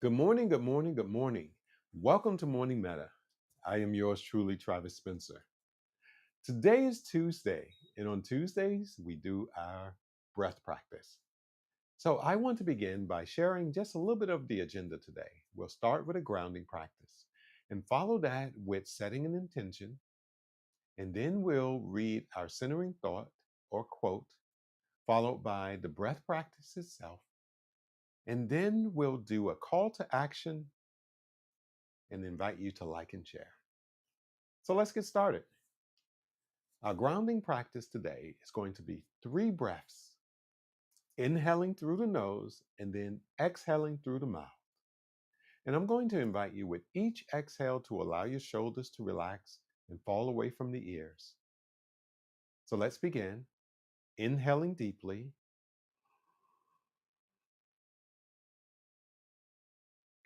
Good morning, good morning, good morning. Welcome to Morning Meta. I am yours truly, Travis Spencer. Today is Tuesday, and on Tuesdays, we do our breath practice. So I want to begin by sharing just a little bit of the agenda today. We'll start with a grounding practice and follow that with setting an intention, and then we'll read our centering thought or quote, followed by the breath practice itself. And then we'll do a call to action and invite you to like and share. So let's get started. Our grounding practice today is going to be 3 breaths, inhaling through the nose and then exhaling through the mouth. And I'm going to invite you with each exhale to allow your shoulders to relax and fall away from the ears. So let's begin. Inhaling deeply,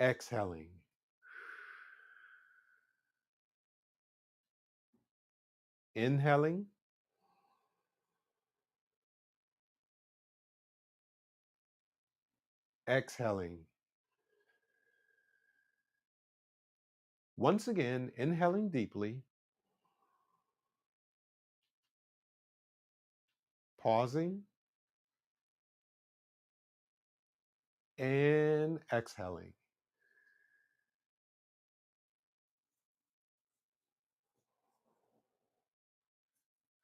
exhaling, inhaling, exhaling. Once again, inhaling deeply, pausing, and exhaling.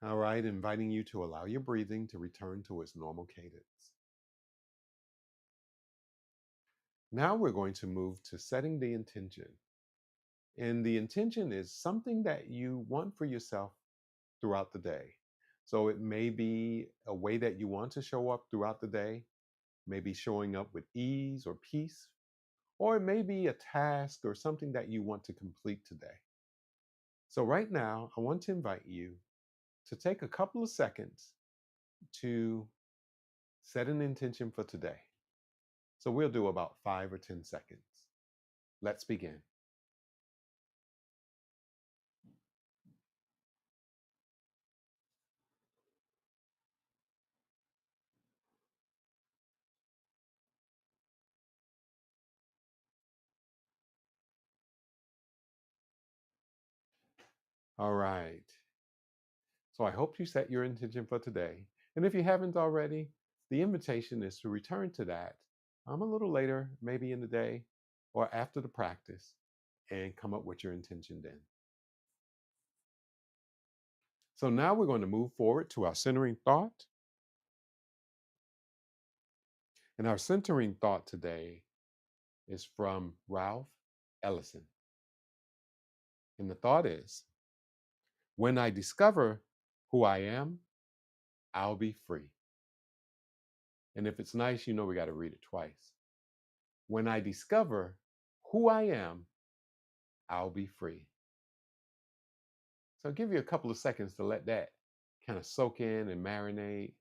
All right, inviting you to allow your breathing to return to its normal cadence. Now we're going to move to setting the intention. And the intention is something that you want for yourself throughout the day. So it may be a way that you want to show up throughout the day, maybe showing up with ease or peace, or it may be a task or something that you want to complete today. So right now, I want to invite you to take a couple of seconds to set an intention for today. So we'll do about 5 or 10 seconds. Let's begin. All right. So I hope you set your intention for today. And if you haven't already, the invitation is to return to that a little later, maybe in the day or after the practice, and come up with your intention then. So now we're going to move forward to our centering thought. And our centering thought today is from Ralph Ellison. And the thought is, when I discover who I am, I'll be free. And if it's nice, we got to read it twice. When I discover who I am, I'll be free. So I'll give you a couple of seconds to let that kind of soak in and marinate.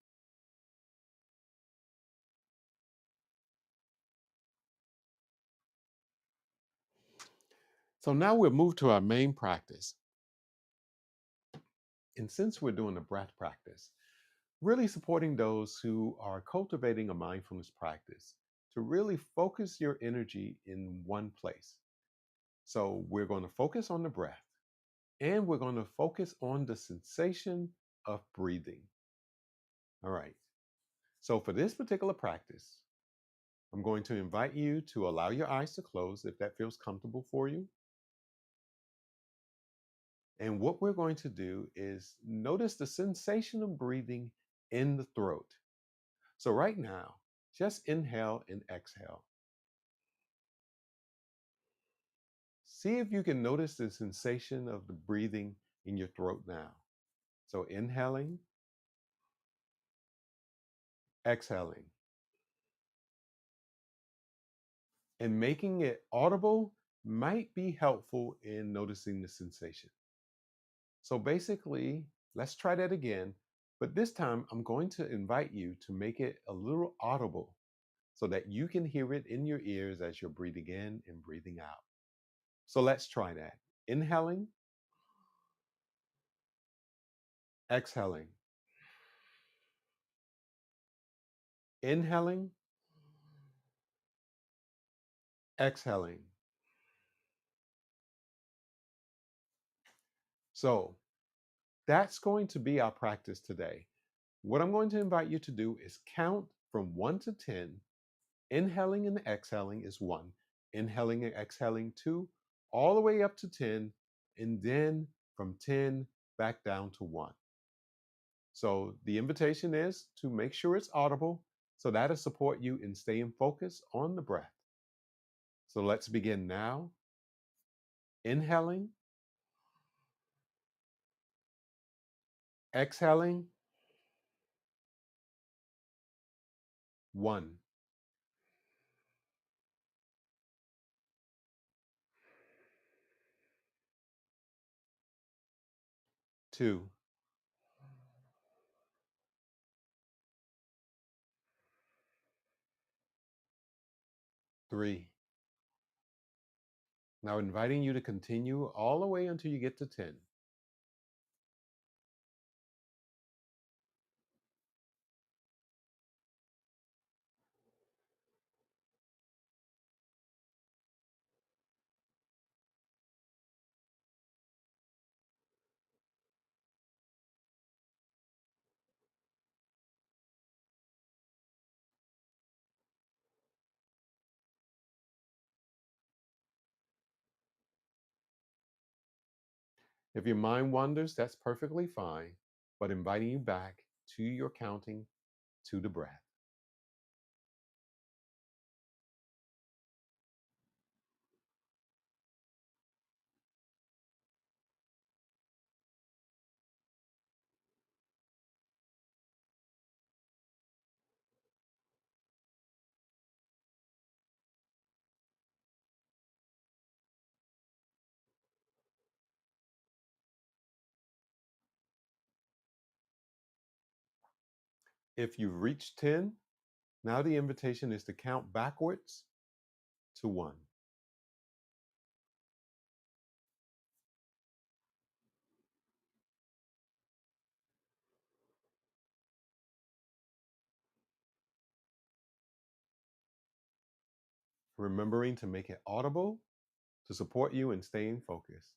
So now we'll move to our main practice. And since we're doing a breath practice, really supporting those who are cultivating a mindfulness practice to really focus your energy in one place. So we're going to focus on the breath and we're going to focus on the sensation of breathing. All right. So for this particular practice, I'm going to invite you to allow your eyes to close if that feels comfortable for you. And what we're going to do is notice the sensation of breathing in the throat. So right now, just inhale and exhale. See if you can notice the sensation of the breathing in your throat now. So inhaling, exhaling, and making it audible might be helpful in noticing the sensation. So basically, let's try that again. But this time, I'm going to invite you to make it a little audible so that you can hear it in your ears as you're breathing in and breathing out. So let's try that. Inhaling, exhaling, inhaling, exhaling. So that's going to be our practice today. What I'm going to invite you to do is count from 1 to 10. Inhaling and exhaling is 1. Inhaling and exhaling 2, all the way up to 10, and then from 10 back down to 1. So the invitation is to make sure it's audible, so that'll support you in staying focused on the breath. So let's begin now. Inhaling, exhaling. 1, 2, 3. Now inviting you to continue all the way until you get to 10. If your mind wanders, that's perfectly fine, but inviting you back to your counting, to the breath. If you've reached 10, now the invitation is to count backwards to 1. Remembering to make it audible to support you in staying focused.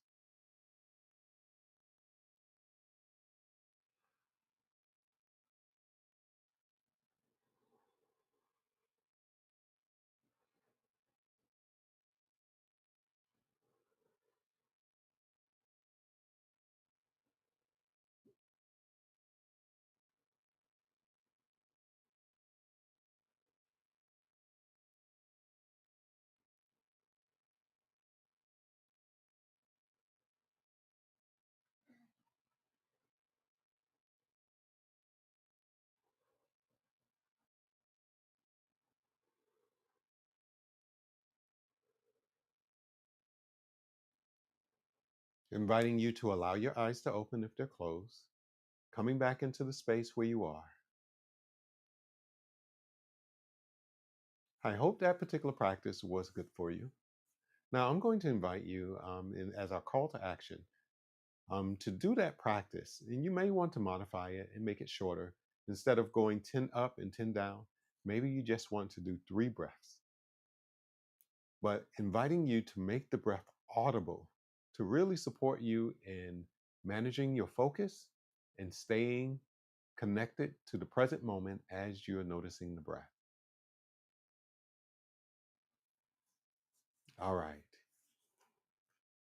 Inviting you to allow your eyes to open if they're closed, coming back into the space where you are. I hope that particular practice was good for you. Now, I'm going to invite you as our call to action to do that practice. And you may want to modify it and make it shorter. Instead of going 10 up and 10 down, maybe you just want to do 3 breaths. But inviting you to make the breath audible to really support you in managing your focus and staying connected to the present moment as you're noticing the breath. All right.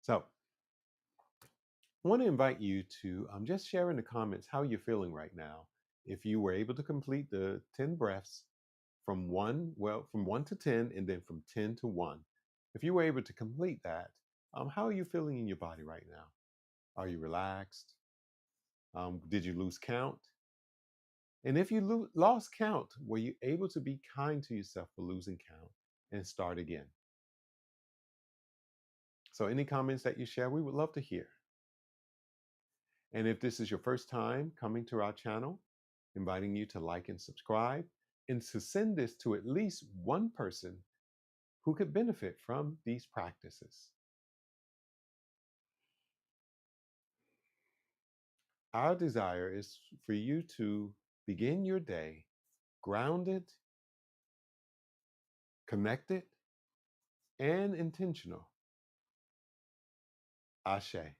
So I want to invite you to just share in the comments how you're feeling right now. If you were able to complete the 10 breaths from 1 to 10, and then from 10 to 1. If you were able to complete that, how are you feeling in your body right now? Are you relaxed? Did you lose count? And if you lost count, were you able to be kind to yourself for losing count and start again? So any comments that you share, we would love to hear. And if this is your first time coming to our channel, inviting you to like and subscribe and to send this to at least one person who could benefit from these practices. Our desire is for you to begin your day grounded, connected, and intentional. Ashe.